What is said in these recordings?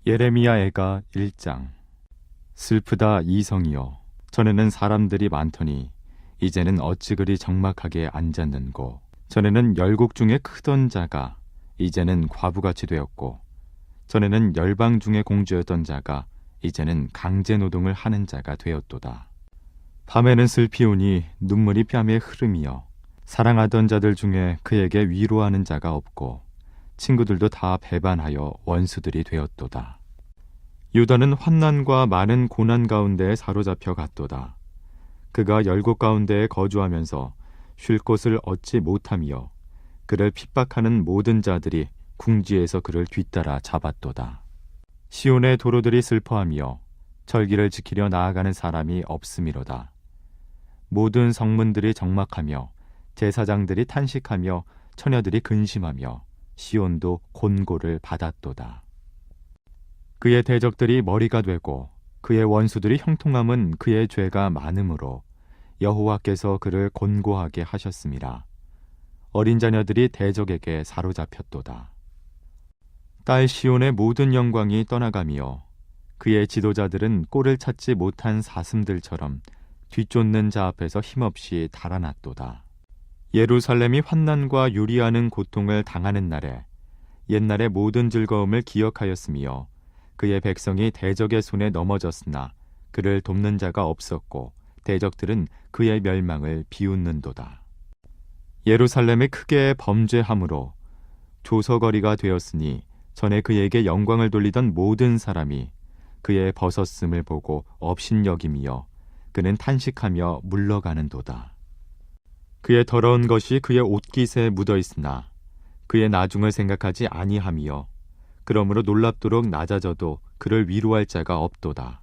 예레미야애가 1장. 슬프다 이성이여, 전에는 사람들이 많더니 이제는 어찌 그리 적막하게 앉았는고. 전에는 열국 중에 크던 자가 이제는 과부같이 되었고, 전에는 열방 중에 공주였던 자가 이제는 강제 노동을 하는 자가 되었도다. 밤에는 슬피 우니 눈물이 뺨에 흐름이여, 사랑하던 자들 중에 그에게 위로하는 자가 없고 친구들도 다 배반하여 원수들이 되었도다. 유다는 환난과 많은 고난 가운데에 사로잡혀 갔도다. 그가 열국 가운데에 거주하면서 쉴 곳을 얻지 못하며 그를 핍박하는 모든 자들이 궁지에서 그를 뒤따라 잡았도다. 시온의 도로들이 슬퍼하며 절기를 지키려 나아가는 사람이 없음이로다. 모든 성문들이 적막하며 제사장들이 탄식하며 처녀들이 근심하며 시온도 곤고를 받았도다. 그의 대적들이 머리가 되고 그의 원수들이 형통함은 그의 죄가 많음으로 여호와께서 그를 곤고하게 하셨음이라. 어린 자녀들이 대적에게 사로잡혔도다. 딸 시온의 모든 영광이 떠나가며 그의 지도자들은 꼴을 찾지 못한 사슴들처럼 뒤쫓는 자 앞에서 힘없이 달아났도다. 예루살렘이 환난과 유리하는 고통을 당하는 날에 옛날의 모든 즐거움을 기억하였으며 그의 백성이 대적의 손에 넘어졌으나 그를 돕는 자가 없었고 대적들은 그의 멸망을 비웃는도다. 예루살렘이 크게 범죄함으로 조서거리가 되었으니 전에 그에게 영광을 돌리던 모든 사람이 그의 벗었음을 보고 업신여김이여 그는 탄식하며 물러가는도다. 그의 더러운 것이 그의 옷깃에 묻어있으나 그의 나중을 생각하지 아니하며 그러므로 놀랍도록 낮아져도 그를 위로할 자가 없도다.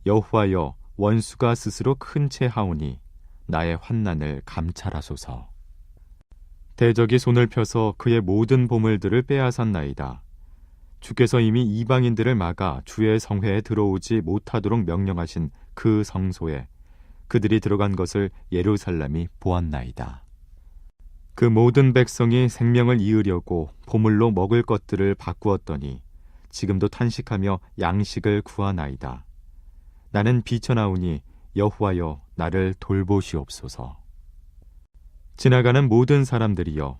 여호와여, 원수가 스스로 큰 채 하오니 나의 환난을 감찰하소서. 대적이 손을 펴서 그의 모든 보물들을 빼앗았나이다. 주께서 이미 이방인들을 막아 주의 성회에 들어오지 못하도록 명령하신 그 성소에 그들이 들어간 것을 예루살렘이 보았나이다. 그 모든 백성이 생명을 이으려고 보물로 먹을 것들을 바꾸었더니 지금도 탄식하며 양식을 구하나이다. 나는 비쳐나오니 여호와여 나를 돌보시옵소서. 지나가는 모든 사람들이여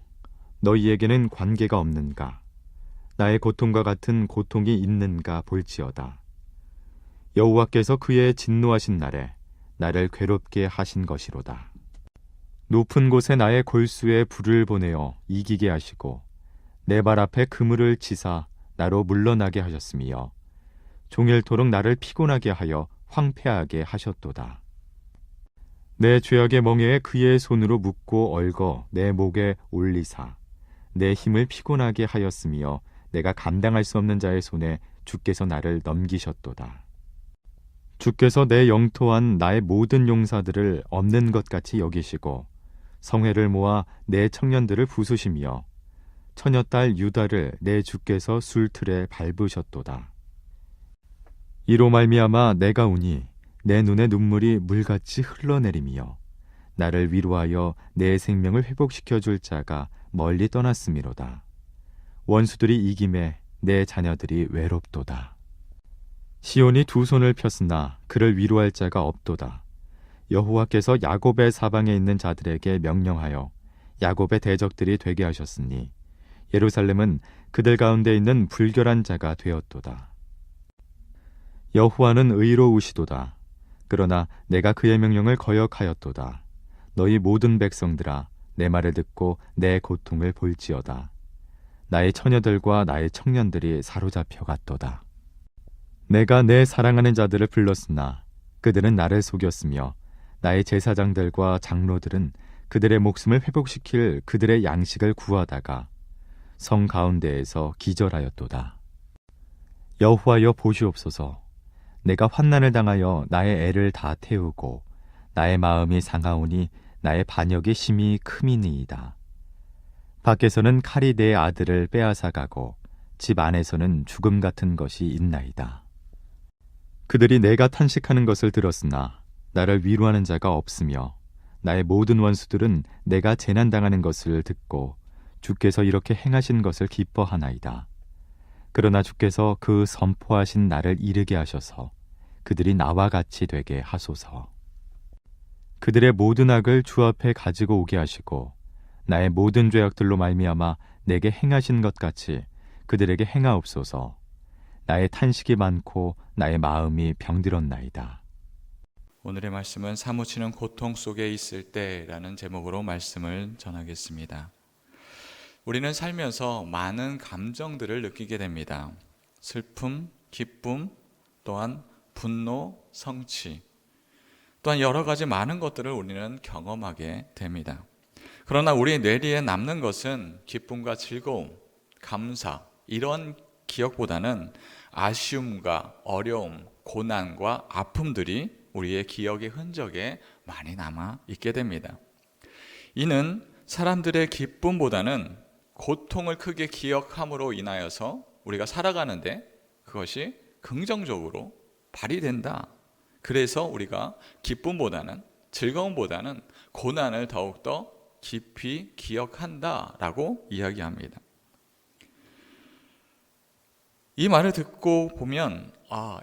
너희에게는 관계가 없는가? 나의 고통과 같은 고통이 있는가 볼지어다. 여호와께서 그의 진노하신 날에 나를 괴롭게 하신 것이로다. 높은 곳에 나의 골수에 불을 보내어 이기게 하시고 내 발 앞에 그물을 치사 나로 물러나게 하셨으며 종일토록 나를 피곤하게 하여 황폐하게 하셨도다. 내 죄악의 멍에에 그의 손으로 묶고 얽어 내 목에 올리사 내 힘을 피곤하게 하였으며 내가 감당할 수 없는 자의 손에 주께서 나를 넘기셨도다. 주께서 내 영토한 나의 모든 용사들을 없는 것 같이 여기시고 성회를 모아 내 청년들을 부수시며 처녀딸 유다를 내 주께서 술틀에 밟으셨도다. 이로 말미암아 내가 우니 내 눈에 눈물이 물같이 흘러내리며 나를 위로하여 내 생명을 회복시켜 줄 자가 멀리 떠났음이로다. 원수들이 이김에 내 자녀들이 외롭도다. 시온이 두 손을 폈으나 그를 위로할 자가 없도다. 여호와께서 야곱의 사방에 있는 자들에게 명령하여 야곱의 대적들이 되게 하셨으니 예루살렘은 그들 가운데 있는 불결한 자가 되었도다. 여호와는 의로우시도다. 그러나 내가 그의 명령을 거역하였도다. 너희 모든 백성들아 내 말을 듣고 내 고통을 볼지어다. 나의 처녀들과 나의 청년들이 사로잡혀 갔도다. 내가 내 사랑하는 자들을 불렀으나 그들은 나를 속였으며 나의 제사장들과 장로들은 그들의 목숨을 회복시킬 그들의 양식을 구하다가 성 가운데에서 기절하였도다. 여호와여 보시옵소서. 내가 환난을 당하여 나의 애를 다 태우고 나의 마음이 상하오니 나의 반역이 심히 크미니이다. 밖에서는 칼이 내 아들을 빼앗아가고 집 안에서는 죽음 같은 것이 있나이다. 그들이 내가 탄식하는 것을 들었으나 나를 위로하는 자가 없으며 나의 모든 원수들은 내가 재난당하는 것을 듣고 주께서 이렇게 행하신 것을 기뻐하나이다. 그러나 주께서 그 선포하신 날을 이르게 하셔서 그들이 나와 같이 되게 하소서. 그들의 모든 악을 주 앞에 가지고 오게 하시고 나의 모든 죄악들로 말미암아 내게 행하신 것 같이 그들에게 행하옵소서. 나의 탄식이 많고 나의 마음이 병들었나이다. 오늘의 말씀은 사무치는 고통 속에 있을 때라는 제목으로 말씀을 전하겠습니다. 우리는 살면서 많은 감정들을 느끼게 됩니다. 슬픔, 기쁨, 또한 분노, 성취, 또한 여러 가지 많은 것들을 우리는 경험하게 됩니다. 그러나 우리 뇌리에 남는 것은 기쁨과 즐거움, 감사, 이런 기억보다는 아쉬움과 어려움, 고난과 아픔들이 우리의 기억의 흔적에 많이 남아 있게 됩니다. 이는 사람들의 기쁨보다는 고통을 크게 기억함으로 인하여서 우리가 살아가는데 그것이 긍정적으로 발휘된다. 그래서 우리가 기쁨보다는, 즐거움보다는 고난을 더욱더 깊이 기억한다라고 이야기합니다. 이 말을 듣고 보면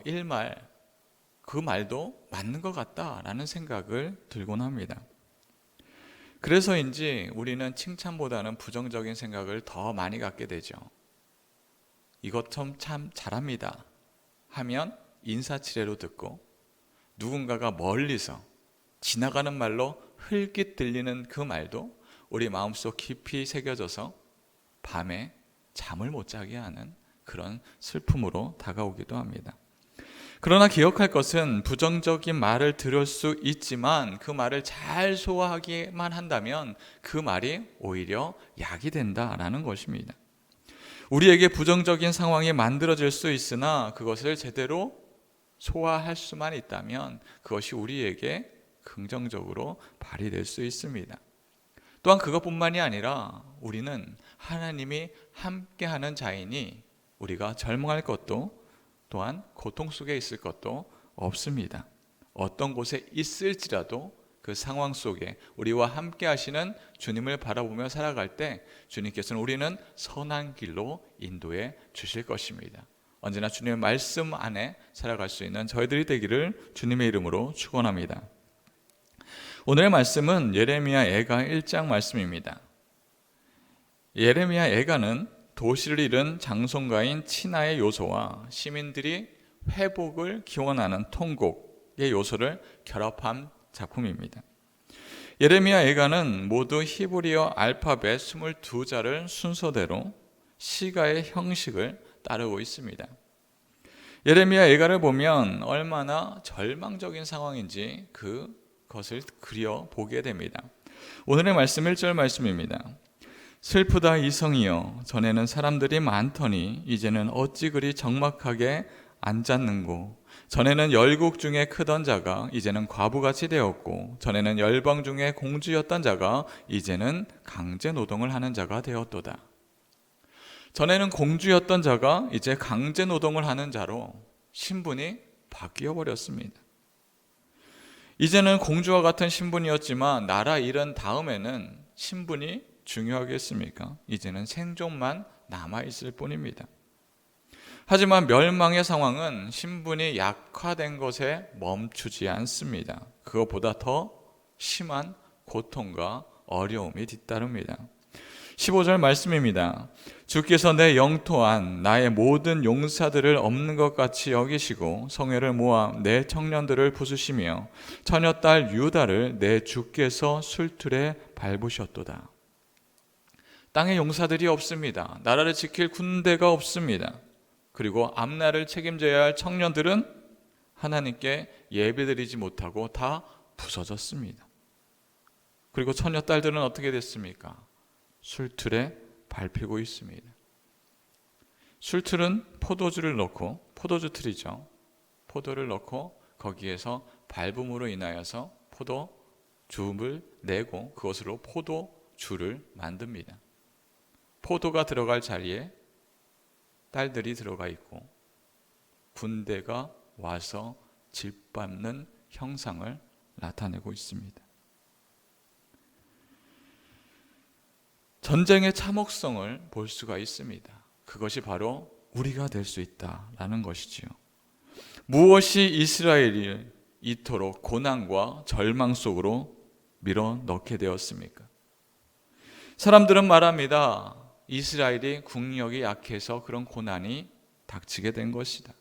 일말 그 말도 맞는 것 같다라는 생각을 들곤 합니다. 그래서인지 우리는 칭찬보다는 부정적인 생각을 더 많이 갖게 되죠. 이것 참 잘합니다 하면 인사치레로 듣고, 누군가가 멀리서 지나가는 말로 흘낏 들리는 그 말도 우리 마음속 깊이 새겨져서 밤에 잠을 못 자게 하는 그런 슬픔으로 다가오기도 합니다. 그러나 기억할 것은 부정적인 말을 들을 수 있지만 그 말을 잘 소화하기만 한다면 그 말이 오히려 약이 된다라는 것입니다. 우리에게 부정적인 상황이 만들어질 수 있으나 그것을 제대로 소화할 수만 있다면 그것이 우리에게 긍정적으로 발휘될 수 있습니다. 또한 그것뿐만이 아니라 우리는 하나님이 함께하는 자이니 우리가 절망할 것도 또한 고통 속에 있을 것도 없습니다. 어떤 곳에 있을지라도 그 상황 속에 우리와 함께 하시는 주님을 바라보며 살아갈 때 주님께서는 우리는 선한 길로 인도해 주실 것입니다. 언제나 주님의 말씀 안에 살아갈 수 있는 저희들이 되기를 주님의 이름으로 축원합니다. 오늘의 말씀은 예레미야 애가 1장 말씀입니다. 예레미야 애가는 도시를 잃은 장송가인 친하의 요소와 시민들이 회복을 기원하는 통곡의 요소를 결합한 작품입니다. 예레미야 애가는 모두 히브리어 알파벳 22자를 순서대로 시가의 형식을 따르고 있습니다. 예레미야 애가를 보면 얼마나 절망적인 상황인지 그것을 그려보게 됩니다. 오늘의 말씀 1절 말씀입니다. 슬프다 이성이여, 전에는 사람들이 많더니 이제는 어찌 그리 적막하게 앉았는고. 전에는 열국 중에 크던 자가 이제는 과부같이 되었고, 전에는 열방 중에 공주였던 자가 이제는 강제 노동을 하는 자가 되었도다. 전에는 공주였던 자가 이제 강제 노동을 하는 자로 신분이 바뀌어 버렸습니다. 이제는 공주와 같은 신분이었지만 나라 잃은 다음에는 신분이 중요하겠습니까? 이제는 생존만 남아있을 뿐입니다. 하지만 멸망의 상황은 신분이 약화된 것에 멈추지 않습니다. 그것보다 더 심한 고통과 어려움이 뒤따릅니다. 15절 말씀입니다. 주께서 내 영토 안 나의 모든 용사들을 없는 것 같이 여기시고 성회를 모아 내 청년들을 부수시며 처녀딸 유다를 내 주께서 술틀에 밟으셨도다. 땅에 용사들이 없습니다. 나라를 지킬 군대가 없습니다. 그리고 앞날을 책임져야 할 청년들은 하나님께 예배드리지 못하고 다 부서졌습니다. 그리고 처녀딸들은 어떻게 됐습니까? 술틀에 밟히고 있습니다. 술틀은 포도주를 넣고, 포도주 틀이죠. 포도를 넣고 거기에서 밟음으로 인하여서 포도주를 내고 그것으로 포도주를 만듭니다. 포도가 들어갈 자리에 딸들이 들어가 있고 군대가 와서 짓밟는 형상을 나타내고 있습니다. 전쟁의 참혹성을 볼 수가 있습니다. 그것이 바로 우리가 될 수 있다라는 것이지요. 무엇이 이스라엘을 이토록 고난과 절망 속으로 밀어넣게 되었습니까? 사람들은 말합니다. 이스라엘이 국력이 약해서 그런 고난이 닥치게 된 것이다.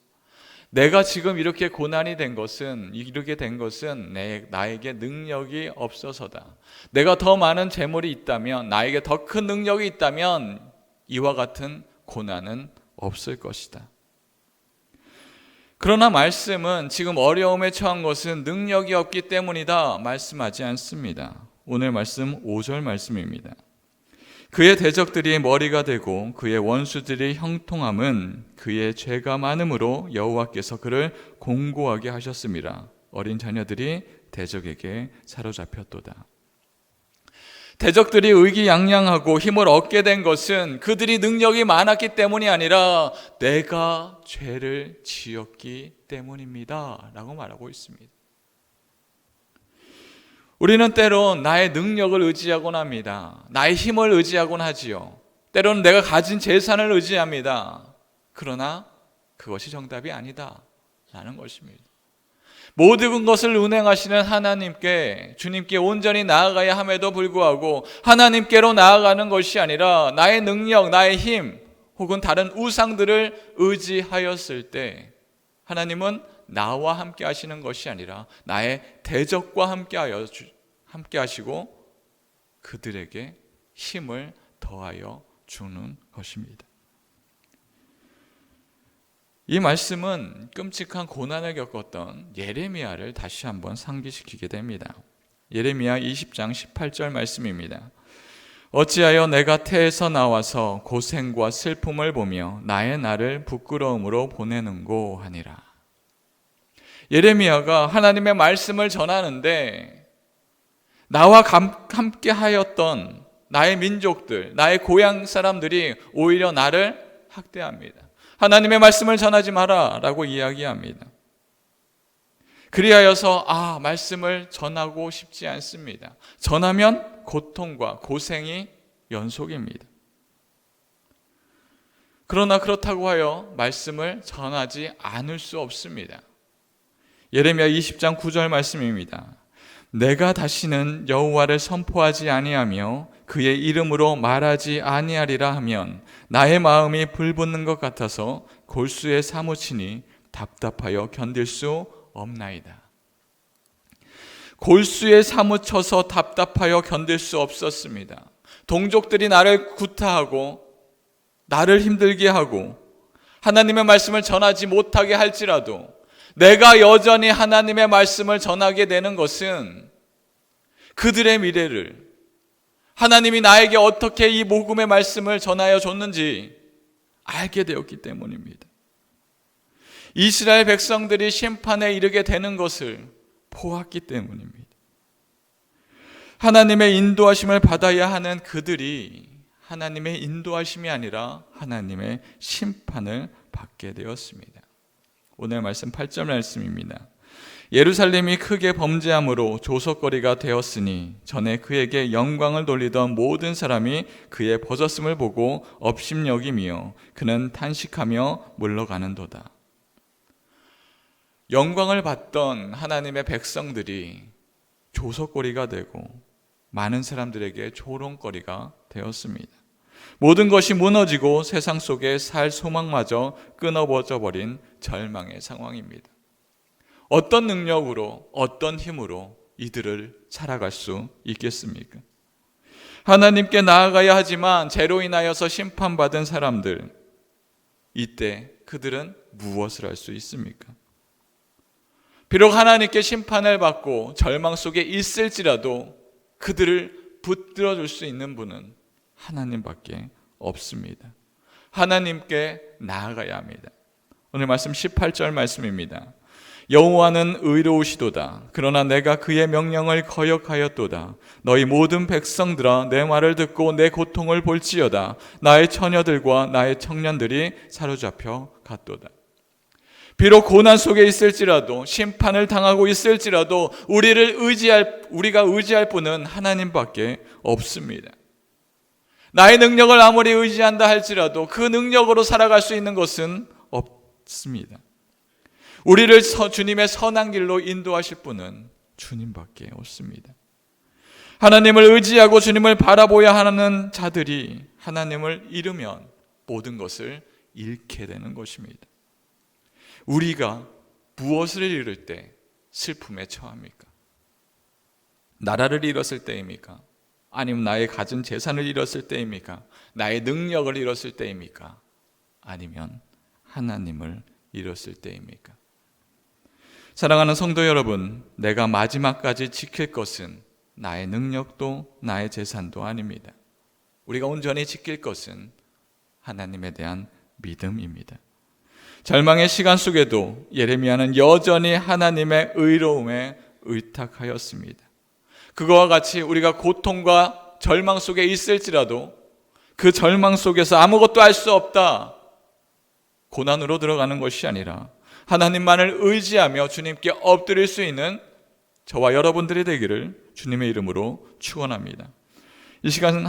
내가 지금 이렇게 고난이 된 것은, 이렇게 된 것은 나에게 능력이 없어서다. 내가 더 많은 재물이 있다면, 나에게 더 큰 능력이 있다면 이와 같은 고난은 없을 것이다. 그러나 말씀은 지금 어려움에 처한 것은 능력이 없기 때문이다 말씀하지 않습니다. 오늘 말씀 5절 말씀입니다. 그의 대적들이 머리가 되고 그의 원수들이 형통함은 그의 죄가 많음으로 여호와께서 그를 공고하게 하셨음이라. 어린 자녀들이 대적에게 사로잡혔도다. 대적들이 의기양양하고 힘을 얻게 된 것은 그들이 능력이 많았기 때문이 아니라 내가 죄를 지었기 때문입니다 라고 말하고 있습니다. 우리는 때론 나의 능력을 의지하곤 합니다. 나의 힘을 의지하곤 하지요. 때로는 내가 가진 재산을 의지합니다. 그러나 그것이 정답이 아니다 라는 것입니다. 모든 것을 운행하시는 하나님께, 주님께 온전히 나아가야 함에도 불구하고 하나님께로 나아가는 것이 아니라 나의 능력, 나의 힘 혹은 다른 우상들을 의지하였을 때 하나님은 나와 함께 하시는 것이 아니라 나의 대적과 함께 하시고 그들에게 힘을 더하여 주는 것입니다. 이 말씀은 끔찍한 고난을 겪었던 예레미야를 다시 한번 상기시키게 됩니다. 예레미야 20장 18절 말씀입니다. 어찌하여 내가 태에서 나와서 고생과 슬픔을 보며 나의 날을 부끄러움으로 보내는고 하니라. 예레미야가 하나님의 말씀을 전하는데 나와 함께 하였던 나의 민족들, 나의 고향 사람들이 오히려 나를 학대합니다. 하나님의 말씀을 전하지 마라 라고 이야기합니다. 그리하여서 말씀을 전하고 싶지 않습니다. 전하면 고통과 고생이 연속입니다. 그러나 그렇다고 하여 말씀을 전하지 않을 수 없습니다. 예레미야 20장 9절 말씀입니다. 내가 다시는 여호와를 선포하지 아니하며 그의 이름으로 말하지 아니하리라 하면 나의 마음이 불붙는 것 같아서 골수에 사무치니 답답하여 견딜 수 없나이다. 골수에 사무쳐서 답답하여 견딜 수 없었습니다. 동족들이 나를 구타하고 나를 힘들게 하고 하나님의 말씀을 전하지 못하게 할지라도 내가 여전히 하나님의 말씀을 전하게 되는 것은 그들의 미래를, 하나님이 나에게 어떻게 이 복음의 말씀을 전하여 줬는지 알게 되었기 때문입니다. 이스라엘 백성들이 심판에 이르게 되는 것을 보았기 때문입니다. 하나님의 인도하심을 받아야 하는 그들이 하나님의 인도하심이 아니라 하나님의 심판을 받게 되었습니다. 오늘 말씀 8절 말씀입니다. 예루살렘이 크게 범죄함으로 조석거리가 되었으니 전에 그에게 영광을 돌리던 모든 사람이 그의 벗었음을 보고 업심여기며 그는 탄식하며 물러가는도다. 영광을 받던 하나님의 백성들이 조석거리가 되고 많은 사람들에게 조롱거리가 되었습니다. 모든 것이 무너지고 세상 속에 살 소망마저 끊어져 버린 절망의 상황입니다. 어떤 능력으로, 어떤 힘으로 이들을 살아갈 수 있겠습니까? 하나님께 나아가야 하지만 죄로 인하여서 심판받은 사람들, 이때 그들은 무엇을 할 수 있습니까? 비록 하나님께 심판을 받고 절망 속에 있을지라도 그들을 붙들어 줄 수 있는 분은 하나님밖에 없습니다. 하나님께 나아가야 합니다. 오늘 말씀 18절 말씀입니다. 여호와는 의로우시도다. 그러나 내가 그의 명령을 거역하였도다. 너희 모든 백성들아 내 말을 듣고 내 고통을 볼지어다. 나의 처녀들과 나의 청년들이 사로잡혀 갔도다. 비록 고난 속에 있을지라도, 심판을 당하고 있을지라도 우리가 의지할 분은 하나님밖에 없습니다. 나의 능력을 아무리 의지한다 할지라도 그 능력으로 살아갈 수 있는 것은 없습니다. 우리를 주님의 선한 길로 인도하실 분은 주님밖에 없습니다. 하나님을 의지하고 주님을 바라보야 하는 자들이 하나님을 잃으면 모든 것을 잃게 되는 것입니다. 우리가 무엇을 잃을 때 슬픔에 처합니까? 나라를 잃었을 때입니까? 아니면 나의 가진 재산을 잃었을 때입니까? 나의 능력을 잃었을 때입니까? 아니면 하나님을 잃었을 때입니까? 사랑하는 성도 여러분, 내가 마지막까지 지킬 것은 나의 능력도 나의 재산도 아닙니다. 우리가 온전히 지킬 것은 하나님에 대한 믿음입니다. 절망의 시간 속에도 예레미야는 여전히 하나님의 의로움에 의탁하였습니다. 그거와 같이 우리가 고통과 절망 속에 있을지라도 그 절망 속에서 아무것도 할 수 없다, 고난으로 들어가는 것이 아니라 하나님만을 의지하며 주님께 엎드릴 수 있는 저와 여러분들이 되기를 주님의 이름으로 축원합니다. 이 시간